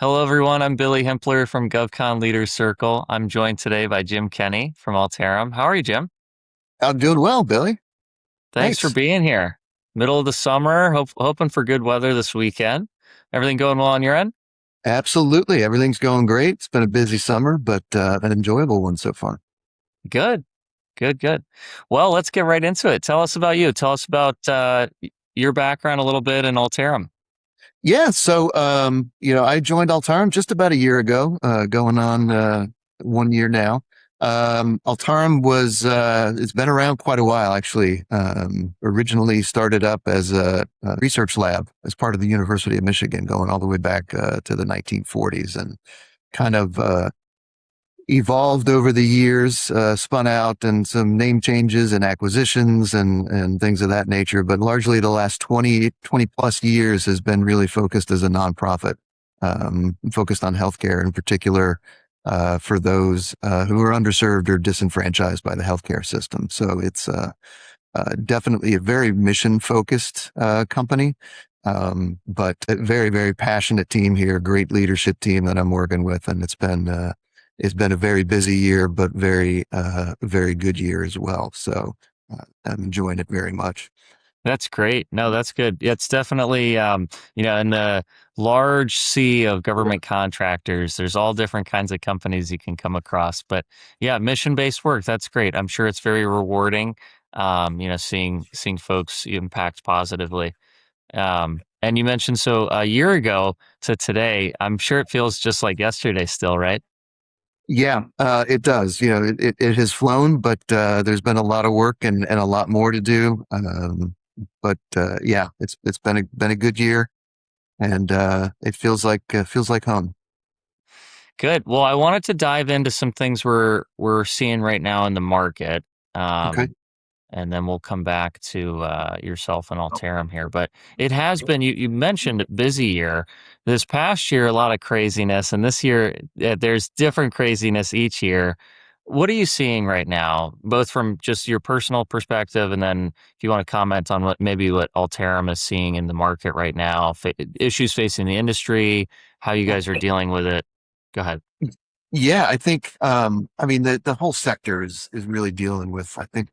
Hello, everyone. I'm Billy Hempler from GovCon Leaders Circle. I'm joined today by Jim Kenney from Altarum. How are you, Jim? I'm doing well, Billy. Thanks for Thanks. being here. Middle of the summer, hoping for good weather this weekend. Everything going well on your end? Absolutely. Everything's going great. It's been a busy summer, but an enjoyable one so far. Good, good. Well, let's get right into it. Tell us about you. Tell us about your background a little bit in Altarum. Yeah. I joined Altarum just about a year ago, going on 1 year now. Altarum it's been around quite a while, actually. Originally started up as a research lab as part of the University of Michigan, going all the way back to the 1940s and kind of evolved over the years, spun out and some name changes and acquisitions and things of that nature. But largely the last 20 plus years has been really focused as a nonprofit, focused on healthcare in particular, for those who are underserved or disenfranchised by the healthcare system. So it's definitely a very mission focused company. But a very, very passionate team here, great leadership team that I'm working with. And it's been a very busy year, but very good year as well. So I'm enjoying it very much. That's great. No, that's good. It's definitely, in the large sea of government contractors, there's all different kinds of companies you can come across. But yeah, mission-based work, that's great. I'm sure it's very rewarding, seeing folks impact positively. And you mentioned so a year ago to today, I'm sure it feels just like yesterday still, right? Yeah, it does. It has flown, but there's been a lot of work and a lot more to do. But yeah, it's been a good year, and it feels like home. Good. Well, I wanted to dive into some things we're seeing right now in the market. Okay. Um, and then we'll come back to yourself and Alterum here. But it has been, you mentioned busy year. This past year, a lot of craziness, and this year, there's different craziness each year. What are you seeing right now, both from just your personal perspective, and then if you want to comment on what Alterum is seeing in the market right now, issues facing the industry, how you guys are dealing with it? Go ahead. Yeah, I think I mean the whole sector is really dealing with, I think,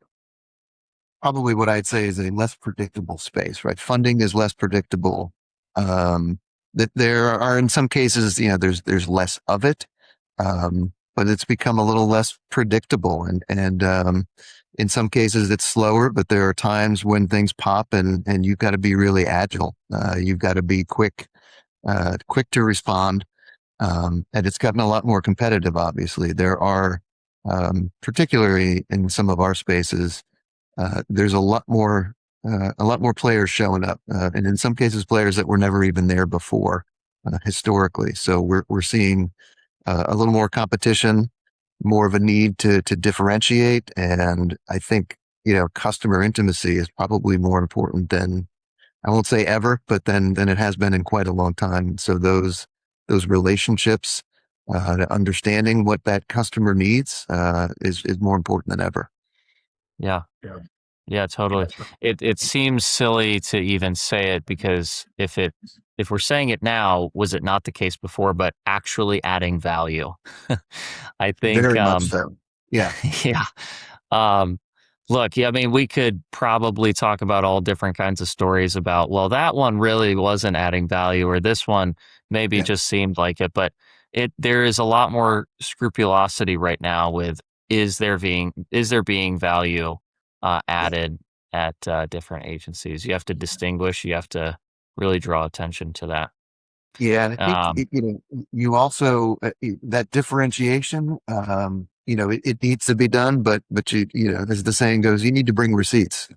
probably what I'd say is a less predictable space, right? Funding is less predictable. That there are in some cases, there's less of it, but it's become a little less predictable, and in some cases it's slower. But there are times when things pop, and you've got to be really agile. You've got to be quick to respond, and it's gotten a lot more competitive. Obviously, there are, particularly in some of our spaces, there's a lot more players showing up, and in some cases, players that were never even there before, historically. So we're seeing a little more competition, more of a need to differentiate, and I think customer intimacy is probably more important than, I won't say ever, but than it has been in quite a long time. So those relationships, understanding what that customer needs, is more important than ever. Yeah. Yeah, totally. It seems silly to even say it because if we're saying it now, was it not the case before, but actually adding value? I think Very much so. Yeah. yeah. Um Look, yeah, I mean we could probably talk about all different kinds of stories about, well, that one really wasn't adding value or this one maybe Yeah. just seemed like it, but there is a lot more scrupulosity right now with is there being value Yeah. added at different agencies. You have to distinguish. You have to really draw attention to that. Yeah, and I think Um, you also, that differentiation. It needs to be done, but as the saying goes, you need to bring receipts.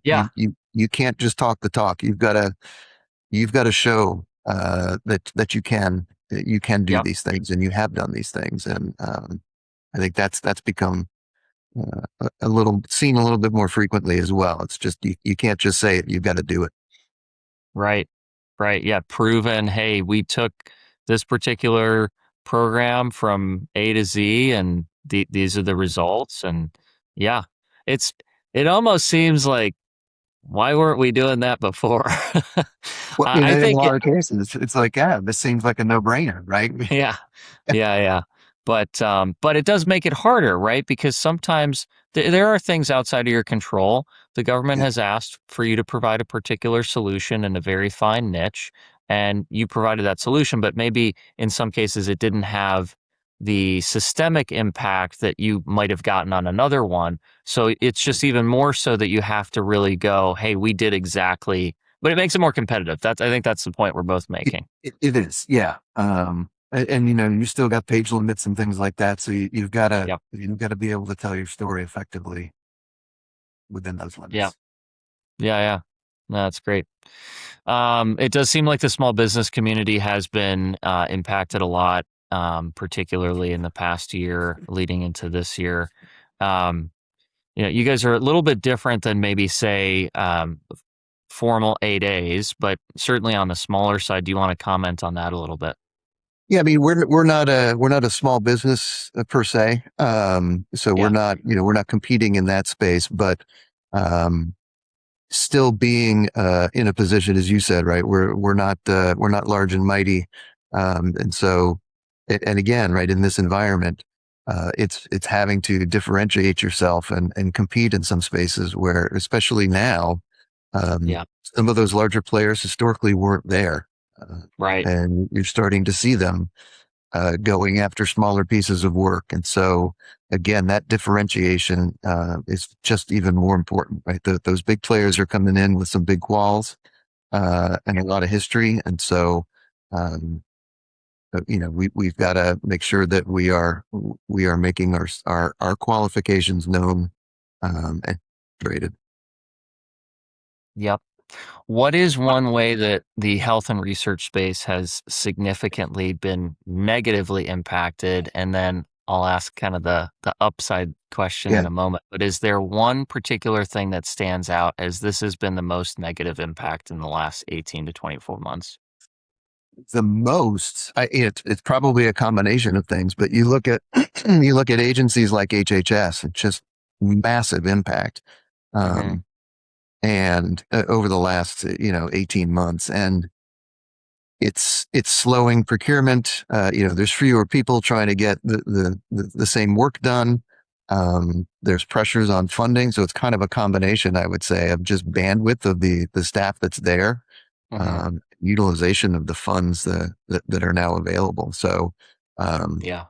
yeah, You can't just talk the talk. You've got to show that you can do yep, these things, and you have done these things, and I think that's become a little seen a little bit more frequently as well. It's just you can't just say it; you've got to do it. right, right. Yeah, proven. Hey, we took this particular program from A to Z, and these are the results. And yeah, it's it almost seems like Why weren't we doing that before? Well, I in a think lot of cases, it's like, yeah, this seems like a no-brainer, right? yeah. Yeah, yeah. But it does make it harder, right? Because sometimes there are things outside of your control. The government Yeah, has asked for you to provide a particular solution in a very fine niche, and you provided that solution, but maybe in some cases it didn't have the systemic impact that you might have gotten on another one. So it's just even more so that you have to really go, "Hey, we did exactly," but it makes it more competitive. I think that's the point we're both making. it is. Yeah. And you know, you still got page limits and things like that. So Yep. you've got to be able to tell your story effectively within those Yeah. limits. Yeah, yeah. No, that's great. It does seem like the small business community has been impacted a lot, particularly in the past year leading into this year. Um, you guys are a little bit different than maybe say formal 8As, but certainly on the smaller side. Do you want to comment on that a little bit? Yeah, I mean, we're not a small business per se. So we're Yeah. not, you know, we're not competing in that space, but um, still being in a position, as you said, right? We're not large and mighty, and so and again, right in this environment, it's having to differentiate yourself and compete in some spaces where, especially now, Yeah. some of those larger players historically weren't there, uh, Right. and you're starting to see them going after smaller pieces of work. And so, again, that differentiation is just even more important, right? Those big players are coming in with some big quals and a lot of history. And so, um, you know, we've got to make sure that we are making our qualifications known and rated. Yep. What is one way that the health and research space has significantly been negatively impacted? And then I'll ask kind of the upside question Yeah. in a moment. But is there one particular thing that stands out as this has been the most negative impact in the last 18 to 24 months? The most, it's probably a combination of things, but you look at you look at agencies like HHS, it's just massive impact. Hmm. Um, and over the last, you know, 18 months, and it's slowing procurement. You know, there's fewer people trying to get the same work done. There's pressures on funding, so it's kind of a combination, I would say, of just bandwidth of the staff that's there, Hmm. utilization of the funds that are now available. So um, Yeah.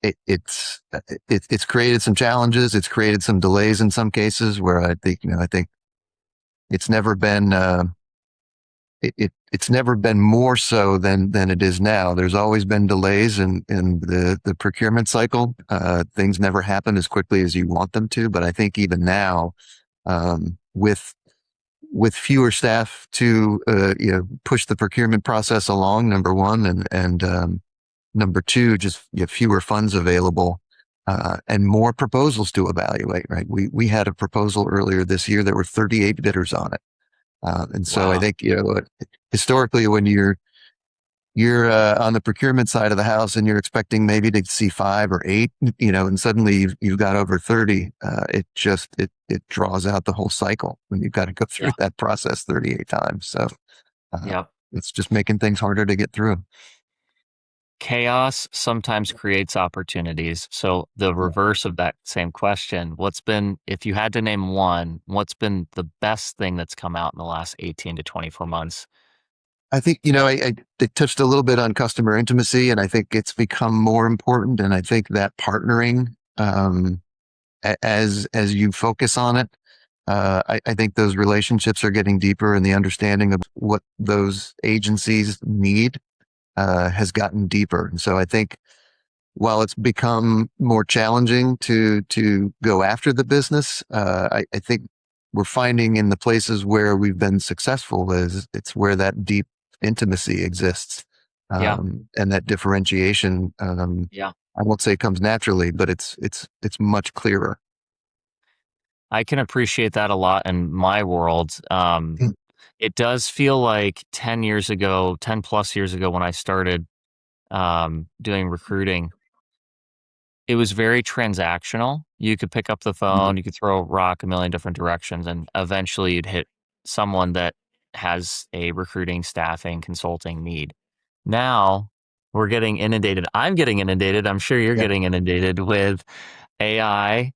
it's created some challenges. It's created some delays in some cases where I think it's never been it's never been more so than it is now. There's always been delays in the procurement cycle. Things never happen as quickly as you want them to, but I think even now, with fewer staff to you know, push the procurement process along, number one, and number two, just you have fewer funds available. And more proposals to evaluate, right? We had a proposal earlier this year. There were 38 bidders on it. And so I Wow. think, you know, historically when you're on the procurement side of the house and you're expecting maybe to see 5 or 8, you know, and suddenly you've got over 30, it draws out the whole cycle when you've got to go through Yeah. that process 38 times. So uh, Yep. it's just making things harder to get through. Chaos sometimes creates opportunities. So the Yeah. reverse of that same question, what's been, if you had to name one, what's been the best thing that's come out in the last 18 to 24 months? I think, you know, I touched a little bit on customer intimacy, and I think it's become more important. And I think that partnering, as you focus on it, I think those relationships are getting deeper, and the understanding of what those agencies need has gotten deeper. And so I think while it's become more challenging to go after the business, I think we're finding in the places where we've been successful is it's where that deep intimacy exists, Yeah. and that differentiation. Yeah. I won't say comes naturally, but it's much clearer. I can appreciate that a lot in my world. It does feel like 10 years ago, 10 plus years ago when I started doing recruiting, it was very transactional. You could pick up the Mhm. phone, you could throw a rock a million different directions, and eventually you'd hit someone that has a recruiting, staffing, consulting need. Now we're getting inundated. I'm getting inundated. I'm sure you're Yeah. getting inundated with AI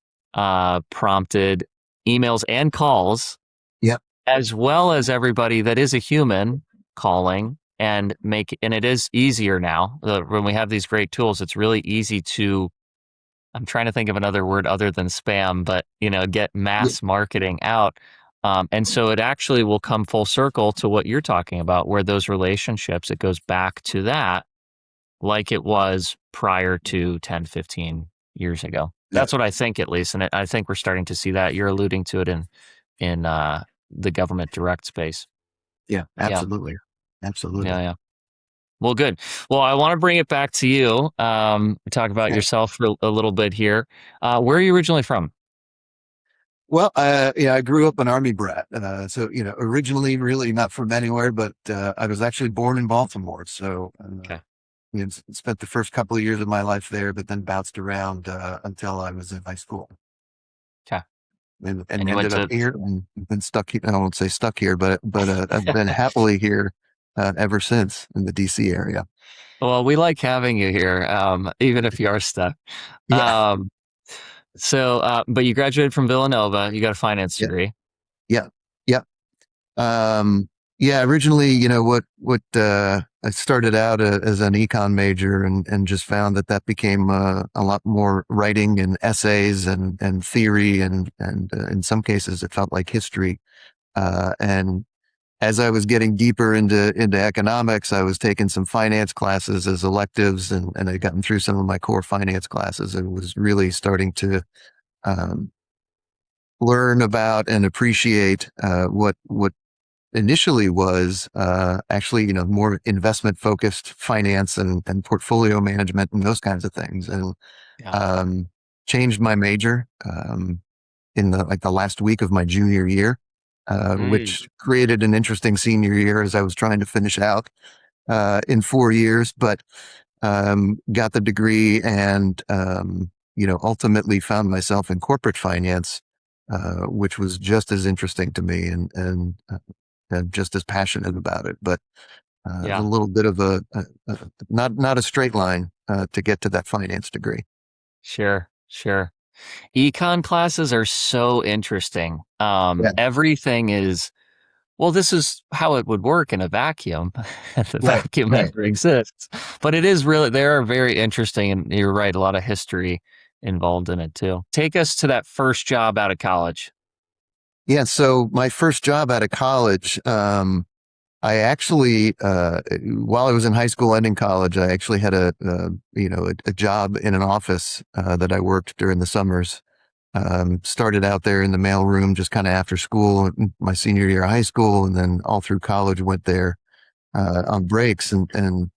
prompted emails and calls, Yeah. as well as everybody that is a human calling and it is easier now. When we have these great tools, it's really easy to, I'm trying to think of another word other than spam, but get Yeah. mass marketing out. And so it actually will come full circle to what you're talking about, where those relationships, it goes back to that like it was prior to 10, 15 years ago. Yeah. That's what I think, at least. And I think we're starting to see that. You're alluding to it in the government direct space. Yeah. Yeah. Absolutely. Yeah. Absolutely. Yeah. Well, good. Well, I want to bring it back to you. Talk about Yeah. yourself for a little bit here. Where are you originally from? Well, yeah, I grew up an army brat. So, originally really not from anywhere, but I was actually born in Baltimore. So, Okay. spent the first couple of years of my life there, but then bounced around until I was in high school Okay. and And you went ended up to, here and been stuck here. I won't say stuck here, but I've been happily here ever since in the DC area. well, we like having you here, even if you are stuck. Yeah. Um, but you graduated from Villanova. You got a finance Yeah. degree. Yeah. Yeah. Um, yeah, originally, I started out as an econ major and just found that became a lot more writing and essays and theory and in some cases it felt like history. And as I was getting deeper into economics, I was taking some finance classes as electives and I'd gotten through some of my core finance classes and was really starting to um, learn about and appreciate what initially was actually more investment focused finance and portfolio management and those kinds of things and Yeah. um, changed my major in the last week of my junior year, Mm, which created an interesting senior year as I was trying to finish out in 4 years, but got the degree and ultimately found myself in corporate finance, which was just as interesting to me and just as passionate about it. But a yeah. little bit of a not a straight line to get to that finance degree. Sure. Sure. Econ classes are so interesting. Yeah, Everything is, well, this is how it would work in a vacuum. The right, vacuum right. never exists. But it is really, they are very interesting. And you're right, a lot of history involved in it too. Take us to that first job out of college. Yeah. So my first job out of college, I actually, while I was in high school and in college, I actually had a job in an office that I worked during the summers. Started out there in the mailroom just kind of after school, my senior year of high school, and then all through college went there on breaks and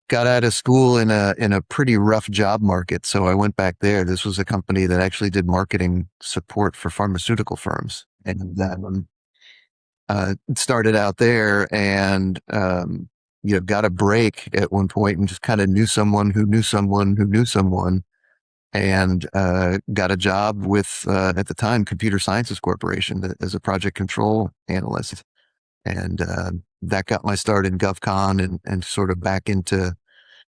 got out of school in a pretty rough job market. So I went back there. This was a company that actually did marketing support for pharmaceutical firms, and started out there and got a break at one point and just kind of knew someone who knew someone who knew someone and got a job with at the time Computer Sciences Corporation as a project control analyst, and that got my start in GovCon and sort of back into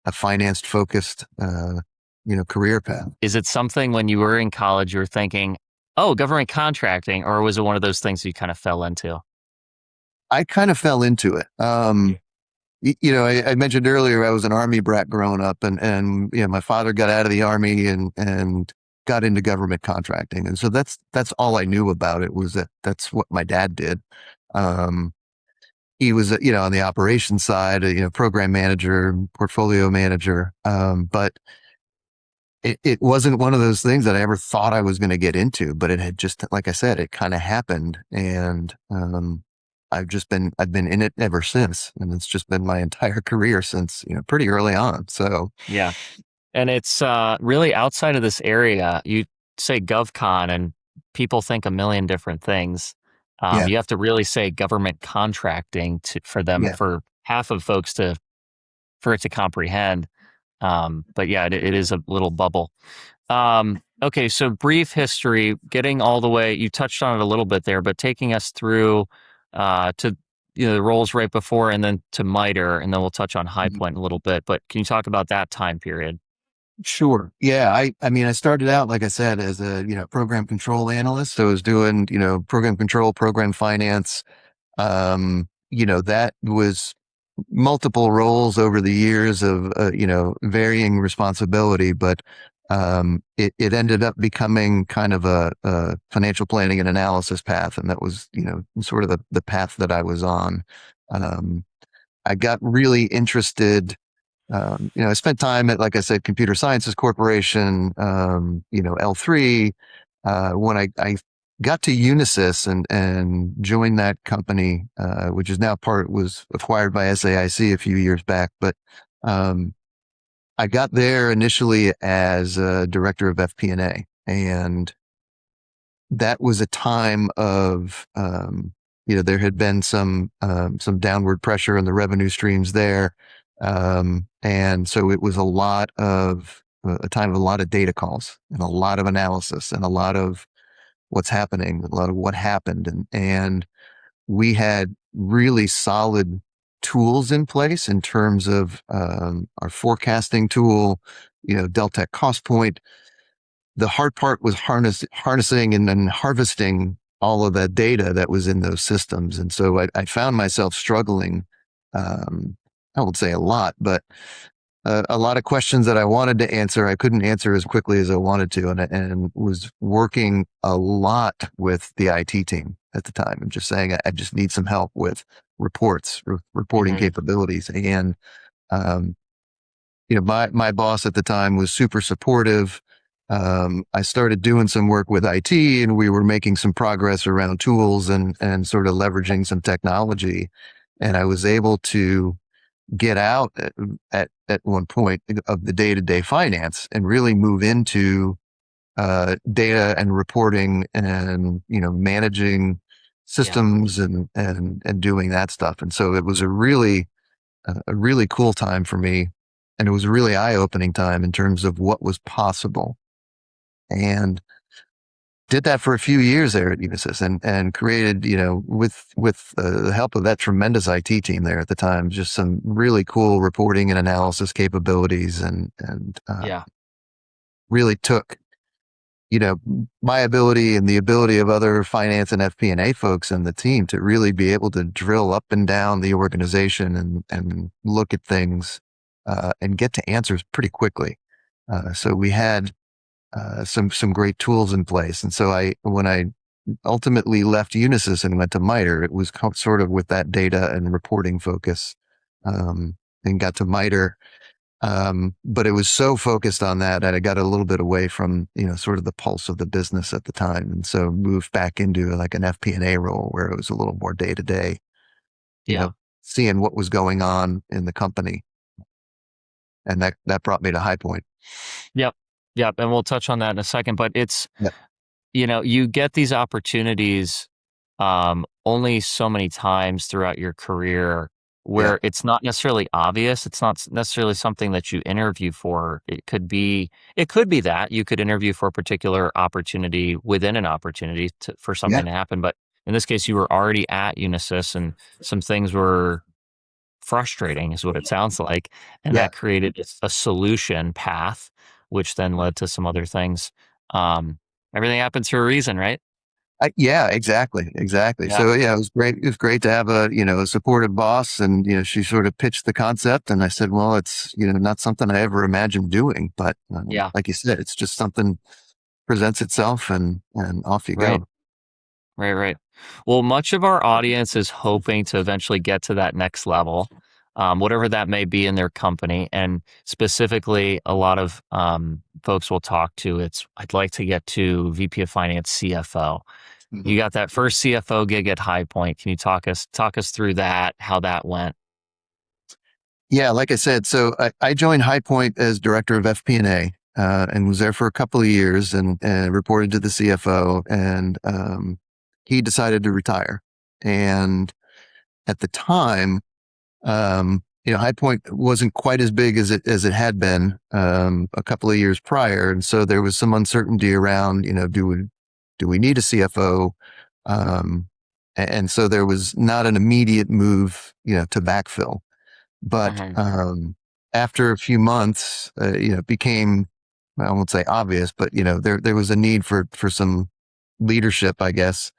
a finance focused career path. Is it something when you were in college, you were thinking, oh, government contracting, or was it one of those things you kind of fell into? I kind of fell into it. I mentioned earlier I was an army brat growing up, and my father got out of the army and got into government contracting, and so that's all I knew about it was that's what my dad did. Um, he was on the operations side, program manager, portfolio manager, but it wasn't one of those things that I ever thought I was going to get into, but it had just, like I said, it kind of happened. And, I've been in it ever since. And it's just been my entire career since, pretty early on. So Yeah. And it's really outside of this area. You say GovCon, and people think a million different things. yeah, You have to really say government contracting for them, yeah, for half of folks to, for it to comprehend. But yeah, it is a little bubble. Okay, so brief history, getting all the way, you touched on it a little bit there, but taking us through to the roles right before and then to MITRE, and then we'll touch on High Mhm. Point in a little bit. But can you talk about that time period? Sure. Yeah. I mean, I started out, like I said, as a, program control analyst. So I was doing, program control, program finance. That was multiple roles over the years of, varying responsibility, but, it ended up becoming kind of a financial planning and analysis path. And that was, sort of the path that I was on. Um, I got really interested. I spent time at, like I said, Computer Sciences Corporation, L3. When I got to Unisys and joined that company, which is now was acquired by SAIC a few years back. But um, I got there initially as a director of FP&A, and that was a time of, there had been some downward pressure in the revenue streams there. And so it was a time of a lot of data calls and a lot of analysis and a lot of what's happening, a lot of what happened. And we had really solid tools in place in terms of, our forecasting tool, Deltek Cost Point. The hard part was harnessing and then harvesting all of that data that was in those systems. And so I found myself struggling. Um, I won't say a lot, but a lot of questions that I wanted to answer, I couldn't answer as quickly as I wanted to, and was working a lot with the IT team at the time, and just saying I just need some help with reporting Hmm. capabilities. And um, my boss at the time was super supportive. I started doing some work with IT, and we were making some progress around tools and sort of leveraging some technology. And I was able to get out at one point of the day to day finance and really move into data and reporting and managing Yeah. systems and doing that stuff. And so it was a really cool time for me. And it was a really eye opening time in terms of what was possible. And did that for a few years there at Unisys and created, with the help of that tremendous IT team there at the time, just some really cool reporting and analysis capabilities and Yeah. really took, you know, my ability and the ability of other finance and FP&A folks in the team to really be able to drill up and down the organization and look at things, and get to answers pretty quickly. So we had, some great tools in place. And so when I ultimately left Unisys and went to MITRE, it was sort of with that data and reporting focus, and got to MITRE. But it was so focused on that I got a little bit away from, sort of the pulse of the business at the time. And so moved back into like an FP&A role where it was a little more day to day, you Yeah. know, seeing what was going on in the company. And that brought me to High Point. Yep. Yep. And we'll touch on that in a second. But it's, Yeah. you get these opportunities only so many times throughout your career Yeah. where it's not necessarily obvious. It's not necessarily something that you interview for. It could be that you could interview for a particular opportunity within an opportunity for Yeah. something to happen. But in this case, you were already at Unisys and some things were frustrating is what it sounds like. And Yeah. that created a solution path, which then led to some other things. Um, Everything happens for a reason, right? Yeah, exactly, exactly. Yeah. So yeah, it was great. It was great to have a supportive boss, and she sort of pitched the concept, and I said, well, it's not something I ever imagined doing, but Yeah. like you said, it's just something presents itself, and off you Right. go. Right. Right. Well, much of our audience is hoping to eventually get to that next level, whatever that may be in their company. And specifically, a lot of folks will talk to I'd like to get to VP of Finance, CFO. You Mhm. got that first CFO gig at High Point. Can you talk us through that, how that went? Yeah, like I said, so I joined High Point as director of FP&A, and was there for a couple of years and reported to the CFO, and he decided to retire. And at the time, High Point wasn't quite as big as it had been a couple of years prior, and so there was some uncertainty around, do we need a CFO? Um, and so there was not an immediate move, to backfill. But Hmm. after a few months, it became, well, I won't say obvious, but there was a need for some leadership, I guess.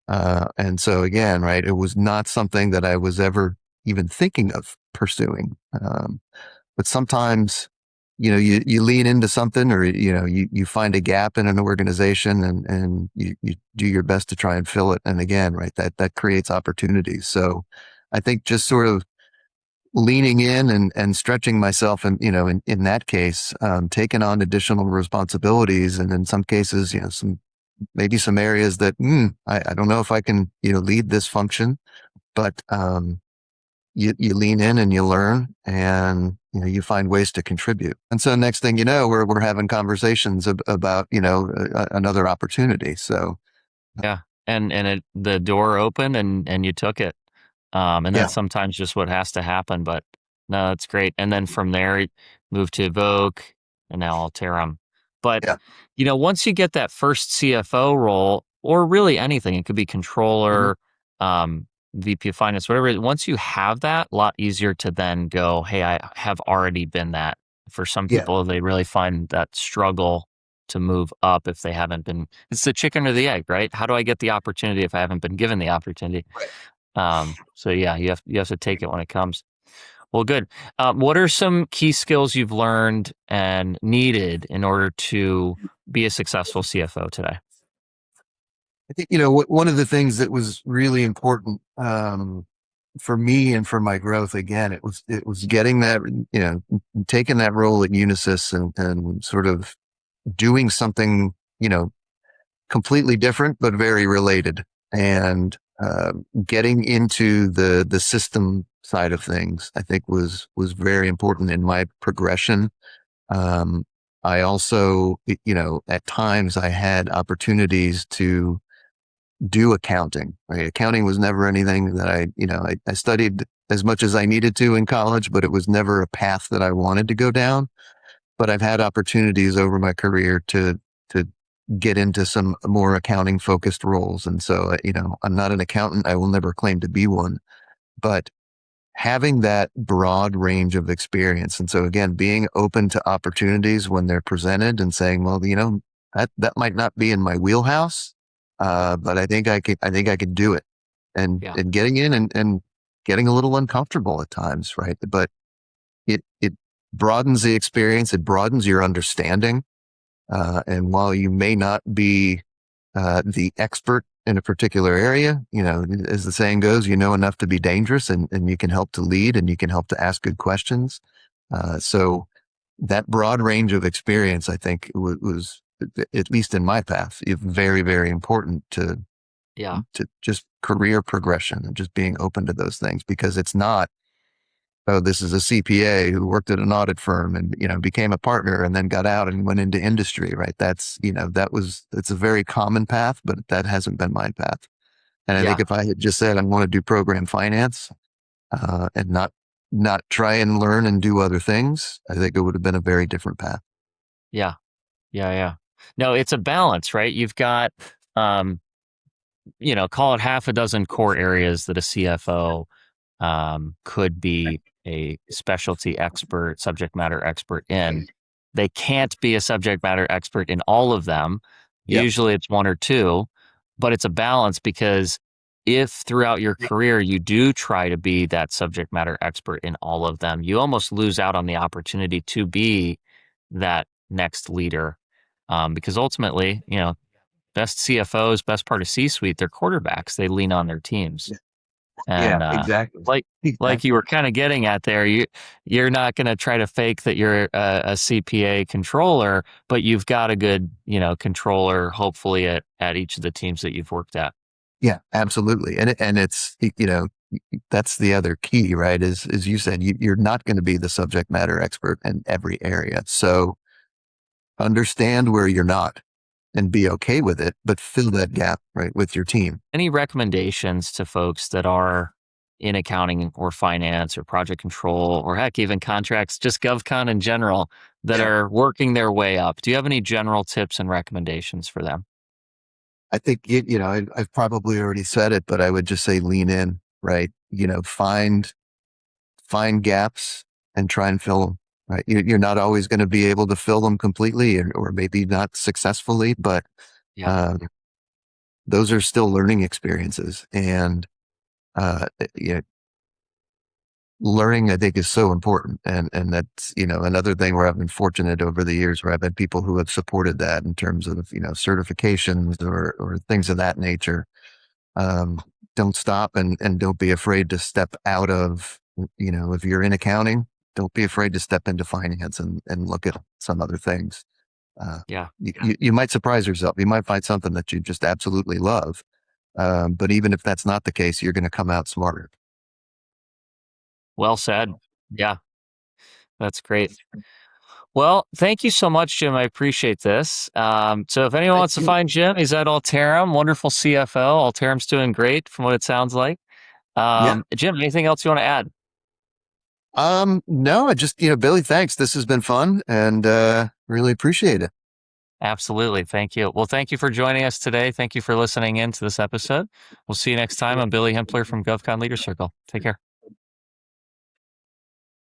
And so again, right, it was not something that I was ever even thinking of pursuing. But sometimes, you lean into something, or you find a gap in an organization, and you do your best to try and fill it. And again, right, that creates opportunities. So I think just sort of leaning in and stretching myself, and in that case, taking on additional responsibilities, and in some cases, maybe some areas that I don't know if I can lead this function, but you lean in and you learn, and you find ways to contribute. And so next thing you know, we're having conversations about another opportunity. So Yeah. And the door opened and you took it. And yeah, that's sometimes just what has to happen. But no, that's great. And then from there, moved to Evoke and now Altarum. But yeah, once you get that first CFO role, or really anything, it could be mhm, controller, um, VP of finance, whatever. Once you have that, a lot easier to then go, hey, I have already been that. For some yeah, people, they really find that struggle to move up if they haven't been. It's the chicken or the egg, right? How do I get the opportunity if I haven't been given the opportunity? right. So yeah, you have to take it when it comes. Well, good. What are some key skills you've learned and needed in order to be a successful CFO today? I think one of the things that was really important for me and for my growth, again, it was getting that, taking that role at Unisys, and sort of doing something completely different but very related, and getting into the system side of things, I think was very important in my progression. Um, I also, at times I had opportunities to do accounting, right? Accounting was never anything that I studied as much as I needed to in college, but it was never a path that I wanted to go down. But I've had opportunities over my career to get into some more accounting focused roles. And so, I'm not an accountant. I will never claim to be one, but having that broad range of experience. And so again, being open to opportunities when they're presented, and saying, well, that might not be in my wheelhouse. But I think I could do it, Yeah, and getting in, and getting a little uncomfortable at times. Right. But it broadens the experience. It broadens your understanding. And while you may not be the expert in a particular area, as the saying goes, you know enough to be dangerous, and you can help to lead, and you can help to ask good questions. So that broad range of experience, I think, was, at least in my path, very, very important yeah, to just career progression, and just being open to those things, because it's not, oh, this is a CPA who worked at an audit firm and, became a partner and then got out and went into industry, right? It's a very common path, but that hasn't been my path. And I think yeah, if I had just said I want to do program finance, and not try and learn and do other things, I think it would have been a very different path. yeah, yeah, yeah. No, it's a balance, right? You've got, um, call it half a dozen core areas that a CFO could be a specialty expert, subject matter expert in. They can't be a subject matter expert in all of them. Yep. Usually it's one or two, but it's a balance because if throughout your career you do try to be that subject matter expert in all of them, you almost lose out on the opportunity to be that next leader. Because ultimately, best CFOs, best part of C suite, they're quarterbacks. They lean on their teams. Yeah, And exactly. like like you Exactly. were kind of getting at there, you're not going to try to fake that you're a CPA controller, but you've got a good controller hopefully at each of the teams that you've worked at. Yeah, absolutely. And it's, that's the other key, right? Is you said, you're not going to be the subject matter expert in every area. So understand where you're not, and be okay with it, but fill that gap, right, with your team. Any recommendations to folks that are in accounting or finance or project control or heck, even contracts, just GovCon in general that Yeah. are working their way up? Do you have any general tips and recommendations for them? I think I've probably already said it, but I would just say lean in, right? Find gaps and try and fill them. Right, you're not always going to be able to fill them completely, or maybe not successfully, but Yeah. uh, those are still learning experiences, and you know, learning I think is so important, and that's another thing where I've been fortunate over the years where I've had people who have supported that in terms of certifications or things of that nature. um, don't stop, and don't be afraid to step out of, if you're in accounting, don't be afraid to step into finance and look at some other things. Uh, Yeah. you might surprise yourself. You might find something that you just absolutely love. But even if that's not the case, you're going to come out smarter. Well said. Yeah. That's great. Well, thank you so much, Jim. I appreciate this. So if anyone Thank wants to you. find Jim, he's at Altarum, wonderful CFO. Altarum's doing great from what it sounds like. Yeah. Jim, anything else you want to add? No, I just, Billy, thanks. This has been fun, and really appreciate it. Absolutely. Thank you. Well, thank you for joining us today. Thank you for listening in to this episode. We'll see you next time. I'm Billy Hempler from GovCon Leader Circle. Take care.